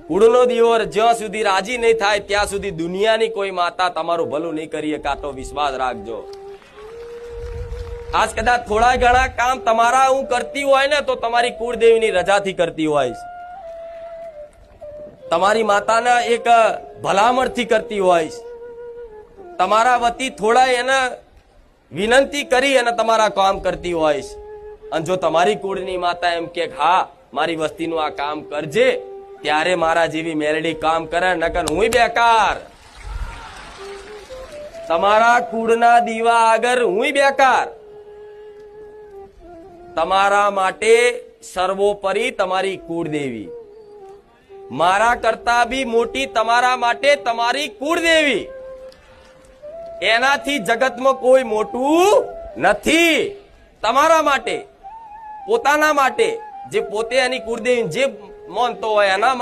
કુળનો દીવો જ્યાં સુધી રાજી નહીં થાય ત્યાં સુધી દુનિયાની કોઈ માતા તમારું ભલું નહીં કરી શકે, તો વિશ્વાસ રાખજો. આજ કદાચ થોડા ઘણા કામ તમારા હું કરતી હોય ને તો તમારી કુળદેવીની રજાથી કરતી હોય, તમારી માતાના એક ભલામણથી કરતી હોય, તમારા વતી થોડા એને વિનંતી કરી અને તમારા કામ કરતી હોય. અને જો તમારી કુળની માતા એમ કે હા મારી વસ્તીનું આ કામ કરજે, ત્યારે મારા જેવી મેલડી કામ કરે, નકર હું બેકાર. તમારા કુળના દીવા આગળ હું બેકાર. તમારા માટે સર્વોપરી તમારી કુળદેવી, મારા કરતા બી મોટી તમારા માટે તમારી કુળદેવી. એનાથી જગતમાં કોઈ મોટું નથી. તમારા માટે, પોતાના માટે, જે પોતે એની કુળદેવી જે માનતો હોય એના